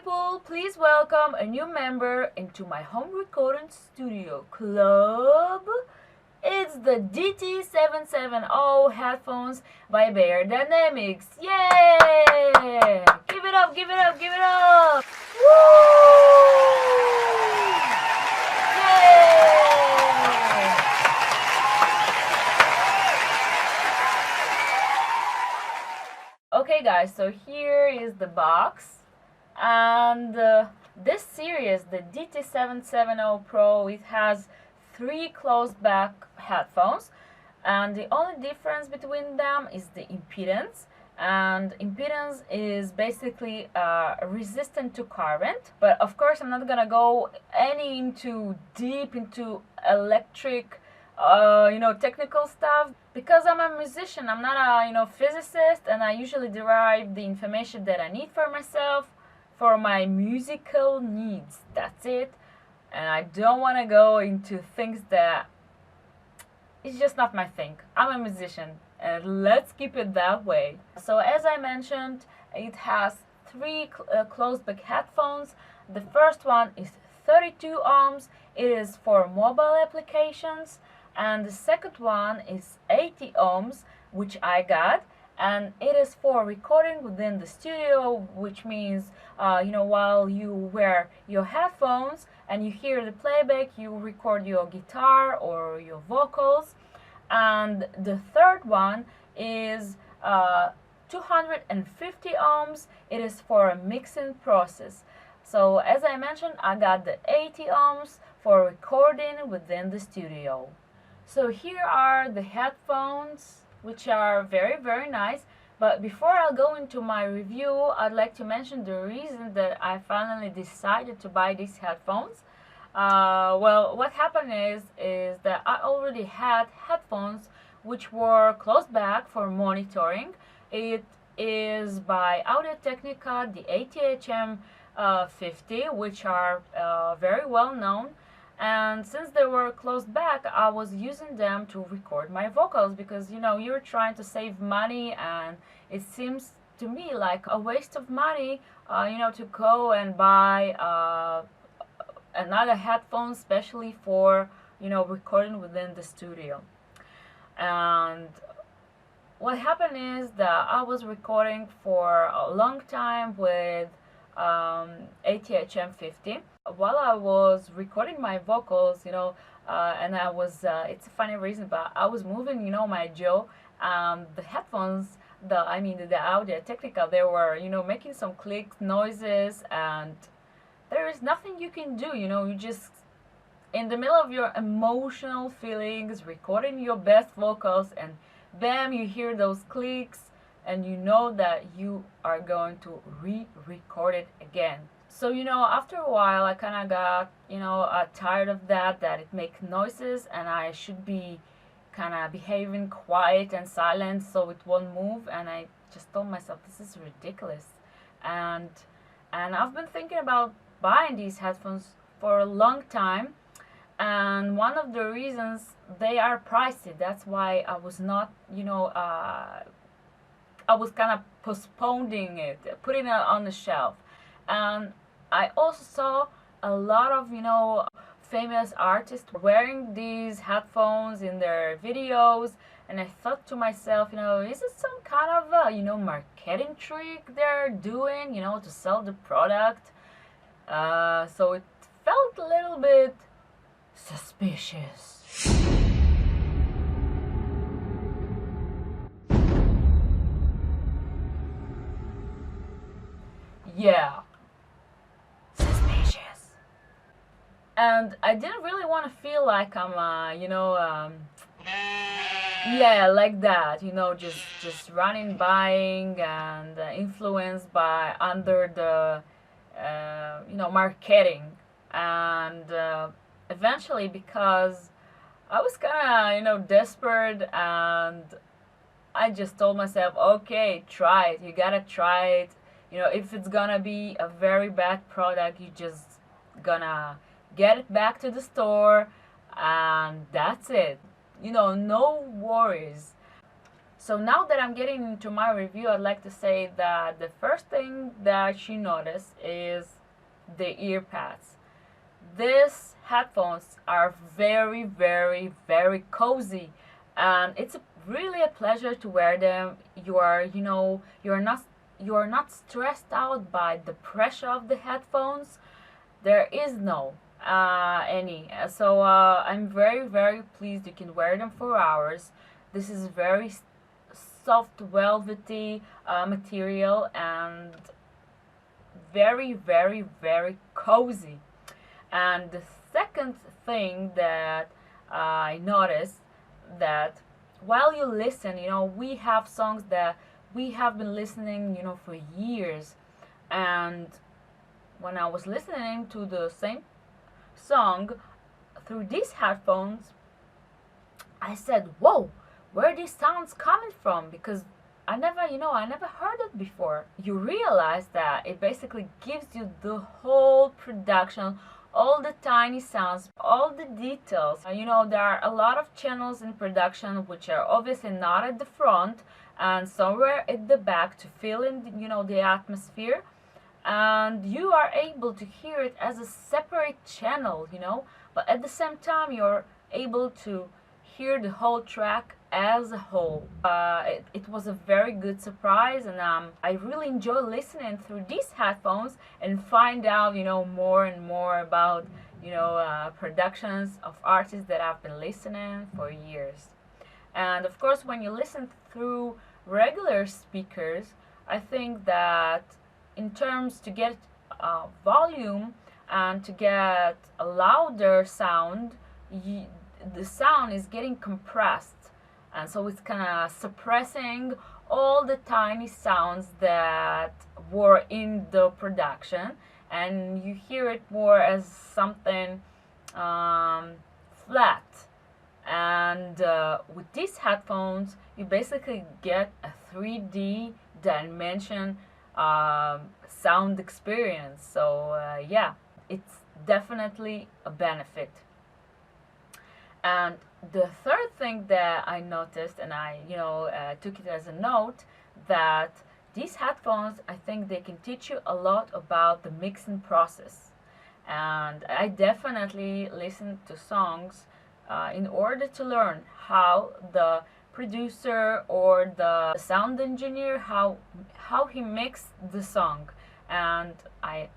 people, please welcome a new member into my home recording studio club. It's the DT770 headphones by Beyerdynamic. Yay! Give it up, give it up, give it up! Woo! Yay! Okay guys, so here is the box. And this series, the DT770 Pro, it has 3 closed back headphones, and the only difference between them is the impedance. And impedance is basically resistant to current, but of course I'm not gonna go deep into electric technical stuff, because I'm a musician. I'm not a physicist, and I usually derive the information that I need for myself for my musical needs. That's it. And I don't want to go into things that it's just not my thing. I'm a musician, and let's keep it that way. So as I mentioned, it has 3 closed back headphones. The first one is 32 ohms. It is for mobile applications. And the second one is 80 ohms, which I got, and it is for recording within the studio, which means while you wear your headphones and you hear the playback, you record your guitar or your vocals. And the third one is 250 ohms. It is for a mixing process. So as I mentioned, I got the 80 ohms for recording within the studio. So here are the headphones, which are very, very nice. But before I go into my review, I'd like to mention the reason that I finally decided to buy these headphones. Well, what happened is that I already had headphones which were closed back for monitoring. It is by Audio-Technica, the ATHM 50, which are very well known. And since they were closed back, I was using them to record my vocals, because you're trying to save money, and it seems to me like a waste of money to go and buy another headphone, especially for recording within the studio. And what happened is that I was recording for a long time with ATHM 50. While I was recording my vocals, and I was, it's a funny reason, but I was moving, my jaw. The headphones, the Audio-Technica, they were, making some click noises, and there is nothing you can do, you just, in the middle of your emotional feelings, recording your best vocals, and bam, you hear those clicks, and you know that you are going to re-record it again. So after a while I kind of got tired of that it makes noises, and I should be kind of behaving quiet and silent so it won't move. And I just told myself, this is ridiculous. And I've been thinking about buying these headphones for a long time, and one of the reasons, they are pricey. That's why I was not I was kind of postponing it, putting it on the shelf. And I also saw a lot of famous artists wearing these headphones in their videos, and I thought to myself, is it some kind of marketing trick they're doing, to sell the product? So it felt a little bit suspicious. Yeah, suspicious. And I didn't really want to feel like I'm yeah, like that, just running, buying, and influenced by under the marketing. And eventually, because I was kind of desperate, and I just told myself, okay, try it, you gotta try it. If it's gonna be a very bad product, you just gonna get it back to the store, and that's it. No worries. So now that I'm getting into my review, I'd like to say that the first thing that she noticed is the ear pads. These headphones are very, very, very cozy, and it's really a pleasure to wear them. You're not stressed out by the pressure of the headphones. There is no any. So I'm very, very pleased. You can wear them for hours. This is very soft, velvety material, and very, very, very cozy. And the second thing that I noticed, that while you listen, we have songs that we have been listening, for years. And when I was listening to the same song through these headphones, I said, whoa, where are these sounds coming from? Because I never heard it before. You realize that it basically gives you the whole production, all the tiny sounds, all the details. There are a lot of channels in production which are obviously not at the front and somewhere at the back to fill in, the atmosphere. And you are able to hear it as a separate channel, but at the same time you're able to hear the whole track as a whole. It was a very good surprise, and I really enjoy listening through these headphones and find out, more and more about, productions of artists that I've been listening for years. And of course, when you listen through regular speakers, I think that in terms to get volume and to get a louder sound, the sound is getting compressed, and so it's kind of suppressing all the tiny sounds that were in the production, and you hear it more as something flat. And with these headphones, you basically get a 3D dimension sound experience. So yeah, it's definitely a benefit. And the third thing that I noticed, and I took it as a note, that these headphones, I think they can teach you a lot about the mixing process. And I definitely listen to songs in order to learn how the producer or the sound engineer, how he mixed the song. And I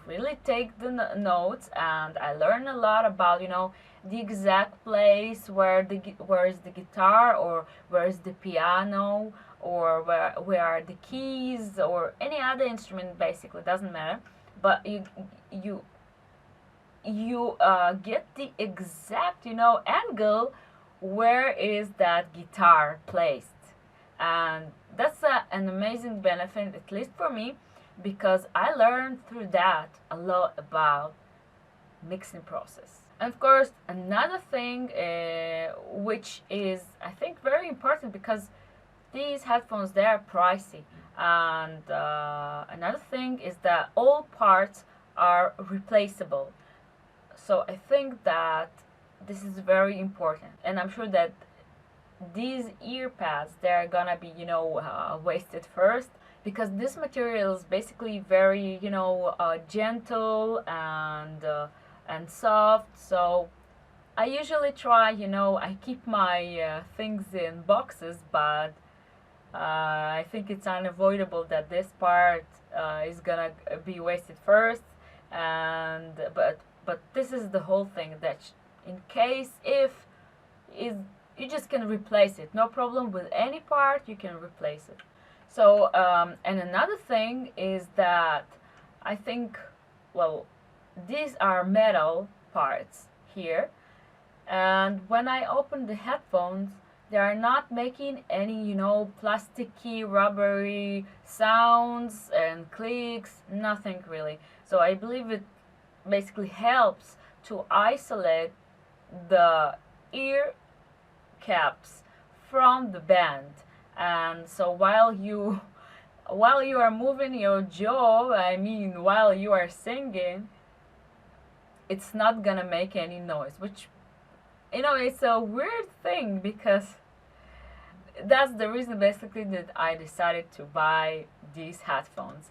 really take the notes, and I learn a lot about the exact place where is the guitar, or where is the piano, or where are the keys, or any other instrument. Basically doesn't matter, but you get the exact angle where is that guitar placed. And that's an amazing benefit, at least for me, because I learned through that a lot about mixing process. And of course, another thing which is, I think, very important, because these headphones, they are pricey. And another thing is that all parts are replaceable. So I think that this is very important, and I'm sure that these ear pads, they're gonna be wasted first, because this material is basically very gentle and soft. So I usually try, I keep my things in boxes, but I think it's unavoidable that this part is gonna be wasted first. And but this is the whole thing, that in case if is you just can replace it, no problem with any part, you can replace it. So and another thing is that I think, well, these are metal parts here, and when I open the headphones, they are not making any plasticky, rubbery sounds and clicks, nothing really. So I believe it basically helps to isolate the ear caps from the band. And so while you are moving your jaw, I mean while you are singing, it's not gonna make any noise, which it's a weird thing, because that's the reason basically that I decided to buy these headphones.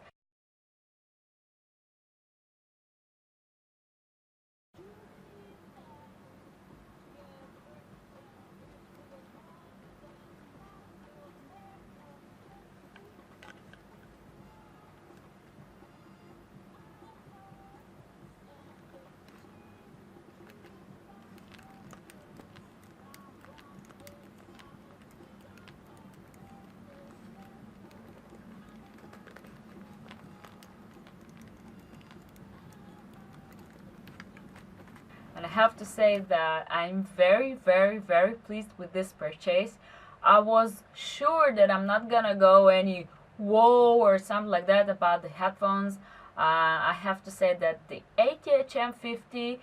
And I have to say that I'm very, very, very pleased with this purchase. I was sure that I'm not gonna go any whoa or something like that about the headphones. I have to say that the ATH-M50,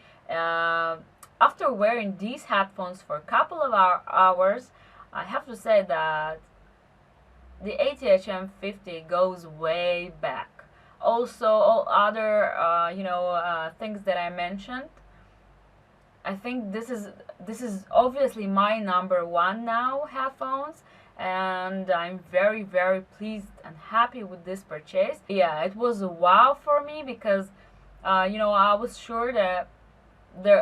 after wearing these headphones for a couple of hours, I have to say that the ATH-M50 goes way back. Also, all other things that I mentioned, I think this is obviously my number one now headphones, and I'm very, very pleased and happy with this purchase. Yeah, it was a wow for me because I was sure that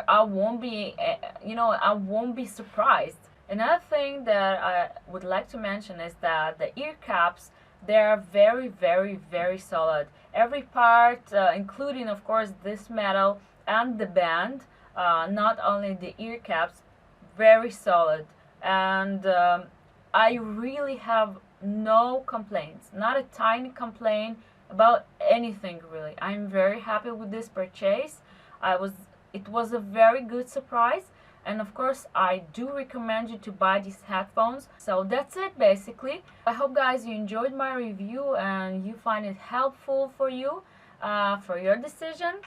I won't be I won't be surprised. Another thing that I would like to mention is that the ear caps, they are very, very, very solid. Every part, including of course this metal and the band, not only the ear caps, very solid. And I really have no complaints, not a tiny complaint about anything really. I'm very happy with this purchase. It was a very good surprise, and of course I do recommend you to buy these headphones. So that's it basically. I hope guys you enjoyed my review and you find it helpful for you for your decision.